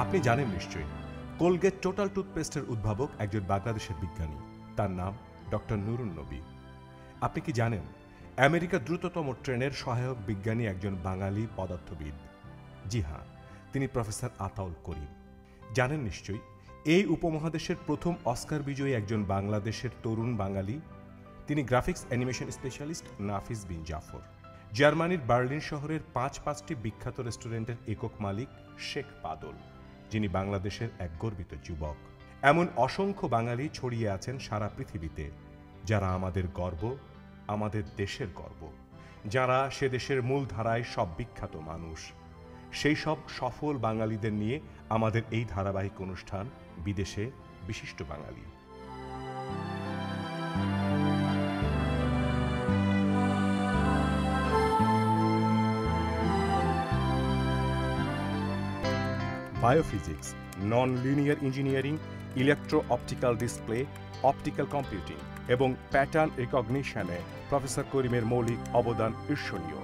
আপনি জানেন নিশ্চয়ই কোলগেট টোটাল টুথপেস্টের উদ্ভাবক একজন বাংলাদেশের বিজ্ঞানী, তার নাম ডক্টর নুরুন নবী। আপনি কি জানেন আমেরিকার দ্রুততম ট্রেনের সহায়ক বিজ্ঞানী একজন বাঙালি পদার্থবিদ? জি হ্যাঁ, তিনি প্রফেসর আতাউল করিম। জানেন নিশ্চয়ই এই উপমহাদেশের প্রথম অস্কার বিজয়ী একজন বাংলাদেশের তরুণ বাঙালি, তিনি গ্রাফিক্স অ্যানিমেশন স্পেশালিস্ট নাফিস বিন জাফর। জার্মানির বার্লিন শহরের পাঁচটি বিখ্যাত রেস্টুরেন্টের একক মালিক শেখ বাদল, যিনি বাংলাদেশের এক গর্বিত যুবক। এমন অসংখ্য বাঙালি ছড়িয়ে আছেন সারা পৃথিবীতে, যারা আমাদের গর্ব, আমাদের দেশের গর্ব, যারা সে দেশের মূল ধারায় সব বিখ্যাত মানুষ। সেই সব সফল বাঙালিদের নিয়ে আমাদের এই ধারাবাহিক অনুষ্ঠান বিদেশে বিশিষ্ট বাঙালি। Biophysics, non linear engineering, electro-optical display, optical computing এবং প্যাটার্ন রিকগনিশনে প্রফেসর করিমের মৌলিক অবদান ঈর্ষণীয়।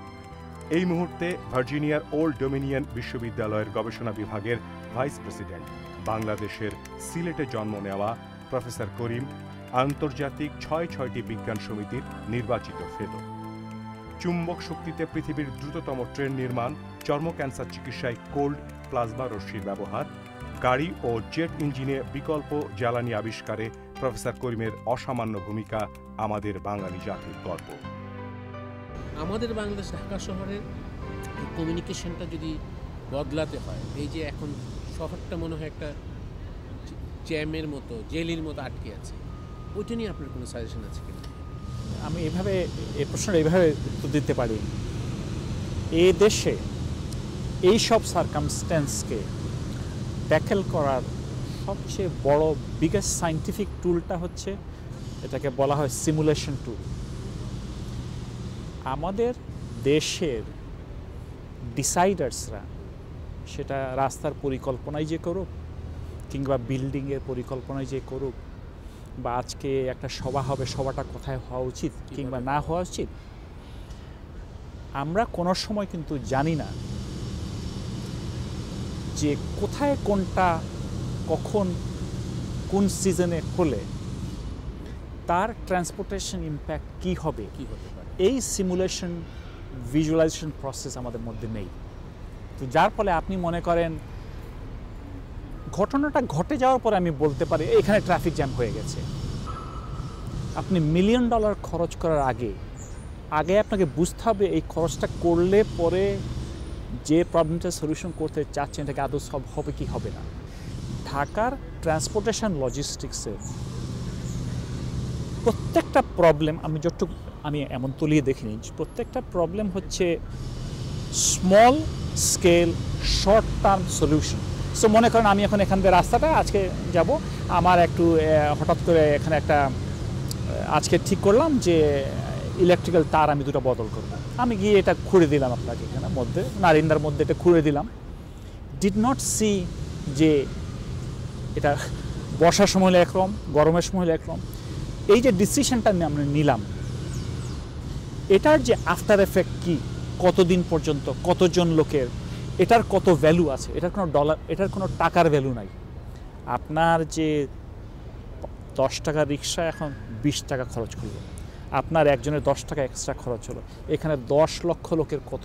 এই মুহূর্তে ভার্জিনিয়ার ওল্ড ডোমিনিয়ন বিশ্ববিদ্যালয়ের গবেষণা বিভাগের ভাইস প্রেসিডেন্ট, বাংলাদেশের সিলেটে জন্ম নেওয়া প্রফেসর করিম আন্তর্জাতিক ছয়টি বিজ্ঞান সমিতির নির্বাচিত ফেলো। চুম্বক শক্তিতে পৃথিবীর দ্রুততম ট্রেন নির্মাণ, চর্ম ক্যান্সার চিকিৎসায় কোল্ড প্লাজমা রশ্মির ব্যবহার, গাড়ি ও জেট ইঞ্জিনে বিকল্প জ্বালানি আবিষ্কারে প্রফেসর করিমের অসামান্য ভূমিকা আমাদের বাঙালি জাতির গর্ব। আমাদের বাংলাদেশ ঢাকা শহরের কমিউনিকেশনটা যদি বদলাতে হয়, এই যে এখন শহরটা মনে হয় একটা জ্যামের মতো, জেলির মতো আটকে আছে, ওইটা নিয়ে আপনার কোনো সাজেশন আছে কিনা? আমি এই প্রশ্নটা এইভাবে উত্তর দিতে পারি। এই দেশে এইসব সার্কামস্ট্যান্সকে ট্যাকেল করার সবচেয়ে বড় বিগেস্ট সায়েন্টিফিক টুলটা হচ্ছে, এটাকে বলা হয় সিমুলেশন টুল। আমাদের দেশের ডিসাইডার্সরা, সেটা রাস্তার পরিকল্পনায় যে করুক কিংবা বিল্ডিংয়ের পরিকল্পনায় যে করুক, বা আজকে একটা সভা হবে, সভাটা কোথায় হওয়া উচিত কিংবা না হওয়া উচিত, আমরা কোনো সময় কিন্তু জানি না যে কোথায় কোনটা কখন কোন সিজনে হলে তার ট্রান্সপোর্টেশন ইম্প্যাক্ট কী হবে, এই সিমুলেশন ভিজুয়ালাইজেশন প্রসেস আমাদের মধ্যে নেই। তো যার ফলে আপনি মনে করেন ঘটনাটা ঘটে যাওয়ার পরে আমি বলতে পারি এখানে ট্রাফিক জ্যাম হয়ে গেছে। আপনি $1 মিলিয়ন খরচ করার আগে আপনাকে বুঝতে হবে এই খরচটা করলে পরে যে প্রবলেমটা সলিউশন করতে চাচ্ছেন এটাকে আদৌ সব হবে কি হবে না। ঢাকার ট্রান্সপোর্টেশন লজিস্টিক্সের প্রত্যেকটা প্রবলেম আমি এমন তলিয়ে দেখিনি, প্রত্যেকটা প্রবলেম হচ্ছে small scale short term solution. So মনে করেন আমি এখন এখান থেকে রাস্তাটা আজকে যাব, আমার একটু হঠাৎ করে এখানে একটা আজকে ঠিক করলাম যে ইলেকট্রিক্যাল তার আমি দুটো বদল করব, আমি গিয়ে এটা খুঁড়ে দিলাম আপনাকে এখানে মধ্যে নারিন্দার মধ্যে এটা খুঁড়ে দিলাম, ডিড নট সি যে এটা বর্ষার সময় হলে একরকম, গরমের সময় হলে একরকম। এই যে ডিসিশনটা আমরা নিলাম, এটার যে আফটার এফেক্ট কি, কতদিন পর্যন্ত, কতজন লোকের, এটার কত ভ্যালু আছে, এটার কোনো টাকার ভ্যালু নাই। আপনার যে 10 টাকা রিক্সা এখন 20 টাকা খরচ করলো, আপনার একজনের 10 টাকা এক্সট্রা খরচ হলো, এখানে 10 লক্ষ লোকের কত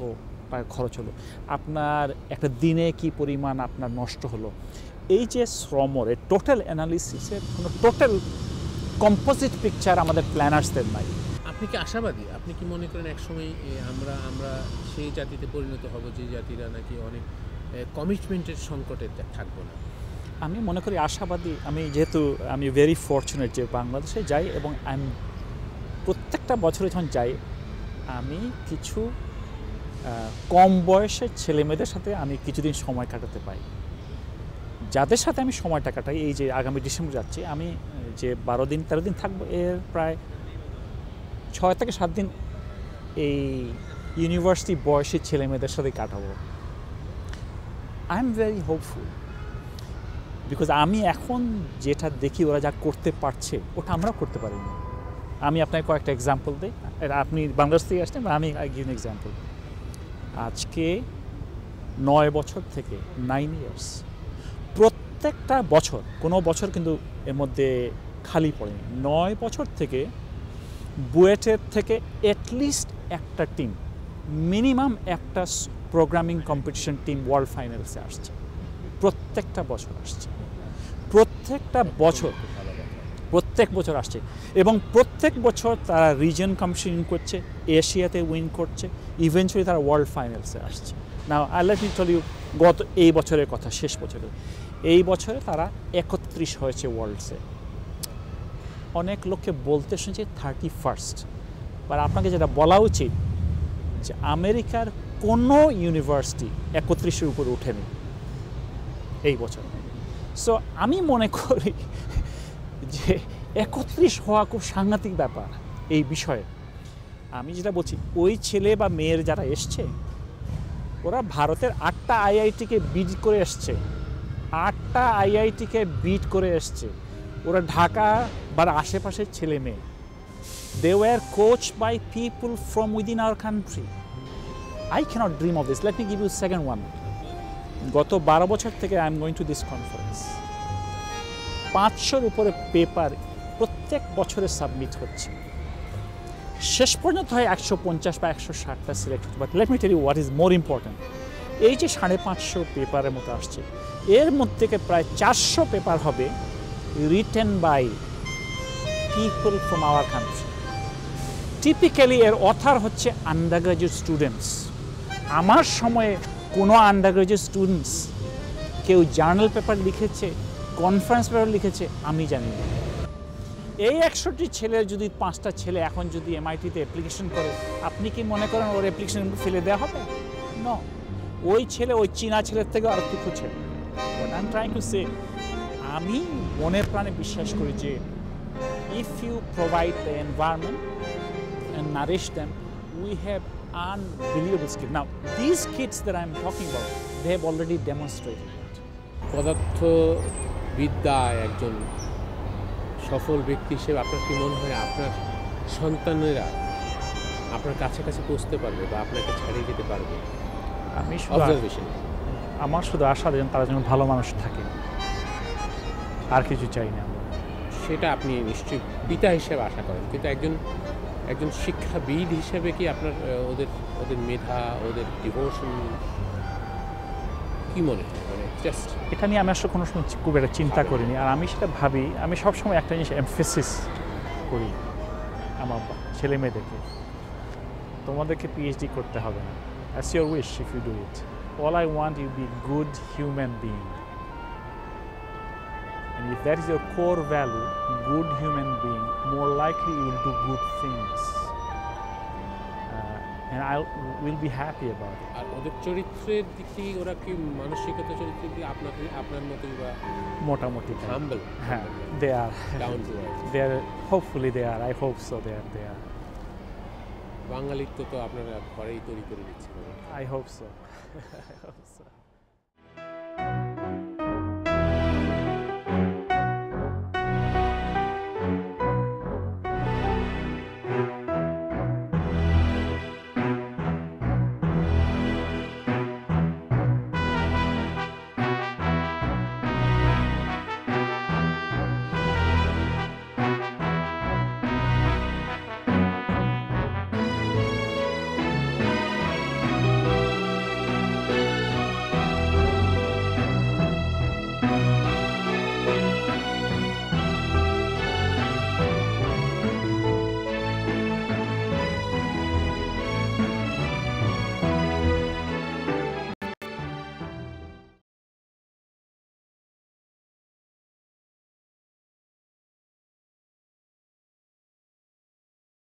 টাকা খরচ হলো, আপনার একটা দিনে কি পরিমাণ আপনার নষ্ট হলো। এই যে শ্রমের টোটাল অ্যানালিসিসের কোনো টোটাল কম্পোজিট পিকচার আমাদের প্ল্যানার্সদের নাই। আপনি কি আশাবাদী? আপনি কি মনে করেন একসময় আমরা সেই জাতিতে পরিণত হব যে জাতিরা নাকি অনেক কমিটমেন্টের সংকটে থাকবো না? আমি মনে করি আশাবাদী। আমি ভেরি ফরচুনেট যে বাংলাদেশে যাই এবং আমি প্রত্যেকটা বছরে যখন যাই আমি কিছু কম বয়সের ছেলেমেয়েদের সাথে আমি কিছুদিন সময় কাটাতে পাই, যাদের সাথে আমি সময়টা কাটাই। এই যে আগামী ডিসেম্বর যাচ্ছি, আমি যে 12-13 দিন থাকবো, এর প্রায় 6 থেকে 7 দিন এই ইউনিভার্সিটি বয়সী ছেলেমেয়েদের সাথে কাটাবো। I am very hopeful, because আমি এখন যেটা দেখি ওরা যা করতে পারছে ওটা আমরা করতে পারিনি। আমি আপনাকে কয়েকটা এক্সাম্পল দিই, আপনি বাংলাদেশ থেকে আসছেন, আমি গিভ এক্সাম্পল। আজকে 9 বছর থেকে 9 ইয়ার্স প্রত্যেকটা বছর, কোনো বছর কিন্তু এর মধ্যে খালি পড়েনি। 9 বছর থেকে বুয়েটের থেকে অ্যাটলিস্ট একটা টিম, মিনিমাম একটা প্রোগ্রামিং কম্পিটিশন টিম ওয়ার্ল্ড ফাইনালসে আসছে। প্রত্যেকটা বছর আসছে, প্রত্যেক বছর আসছে, এবং প্রত্যেক বছর তারা রিজন কম্পিটিশন করছে, এশিয়াতে উইন করছে, ইভেন্চুয়ালি তারা ওয়ার্ল্ড ফাইনালসে আসছে। Now I let me tell you এই বছরের কথা, শেষ বছরে, এই বছরে তারা 31 হয়েছে ওয়ার্ল্ডসে। অনেক লোককে বলতে শুনছি 31st, বাট আপনাকে যেটা বলা উচিত যে আমেরিকার কোনো ইউনিভার্সিটি 31-এর উপরে ওঠেনি এই বছর। সো আমি মনে করি যে 31 হওয়া খুব সাংঘাতিক ব্যাপার এই বিষয়ে। আমি যেটা বলছি, ওই ছেলে বা মেয়ের যারা এসছে, ওরা ভারতের 8টা আইআইটিকে বিট করে এসছে, 8টা আইআইটিকে বিট করে এসছে। ওরা ঢাকা বা আশেপাশের ছেলে মেয়ে। They were coach by people from within our country. I can't dream of this. Let me give you second one. গত 12 বছর থেকে I am going to this conference. 500-র উপরে পেপার প্রত্যেক বছরে সাবমিট হচ্ছে। শেষ পর্যন্ত হয় 150 বা 160টা সিলেক্ট হচ্ছে। But let me tell you what is more important. এই যে 550 পেপারের মতো আসছে, এর মধ্যে থেকে প্রায় 400 পেপার হবে written by people from our country. Typically এর অথার হচ্ছে আন্ডার গ্রাজুয়েট স্টুডেন্টস। আমার সময়ে কোনো আন্ডার গ্রাজুয়েট স্টুডেন্টস কেউ জার্নাল পেপার লিখেছে, কনফারেন্স পেপার লিখেছে, আমি জানি না। এই 100টি ছেলের যদি 5টা ছেলে এখন যদি এমআইটিতে অ্যাপ্লিকেশন করে, আপনি কি মনে করেন ওর অ্যাপ্লিকেশন ফেলে দেওয়া হবে? না, ওই ছেলে ওই চীনা ছেলের থেকে আরও দুঃখ ছেলে। What I am trying to say, আমি মনে প্রাণে বিশ্বাস করি যে if you provide the environment and nourish them, we have unbelievable skill. Now, these kids that I'm talking about, they have already demonstrated that. পদার্থবিদ্যায় একজন সফল ব্যক্তি হিসেবে আপনার কি মনে হয় আপনার সন্তানেরা আপনার কাছাকাছি পৌঁছতে পারবে বা আপনাকে ছাড়িয়ে যেতে পারবে? আমি অবজারভেশন, আমার শুধু আশা যেন তারা যেন ভালো মানুষ থাকে, আর কিছু চাই না। সেটা আপনি নিশ্চয়ই পিতা হিসেবে আশা করেন, কিন্তু একজন শিক্ষাবিদ হিসেবে কি আপনার ওদের মেধা, ওদের ডিভোশন কি মনে হয়? মানে জাস্ট এটা নিয়ে আমি আসলে কোনো সময় খুব একটা চিন্তা করিনি। আর আমি সেটা ভাবি, আমি সবসময় একটা জিনিস এমফেসিস করি আমার ছেলে মেয়েদেরকে, তোমাদেরকে পিএইচডি করতে হবে না। As your wish if you do it. All I want you be good human being. And if that is your core value, good human being, more likely you will do good things. And I will be happy about it. আর ওদের চরিত্রের দিক থেকে ওরা কি মানসিকতা চরিত্রের দিকে আপনার মতোই বা মোটামুটি হাম্বল? হ্যাঁ, they are down to earth. they are, hopefully they are, I hope so, they are বাঙালিত্ব তো আপনারা ঘরেই তৈরি করে দিচ্ছেন। I hope so. I hope so.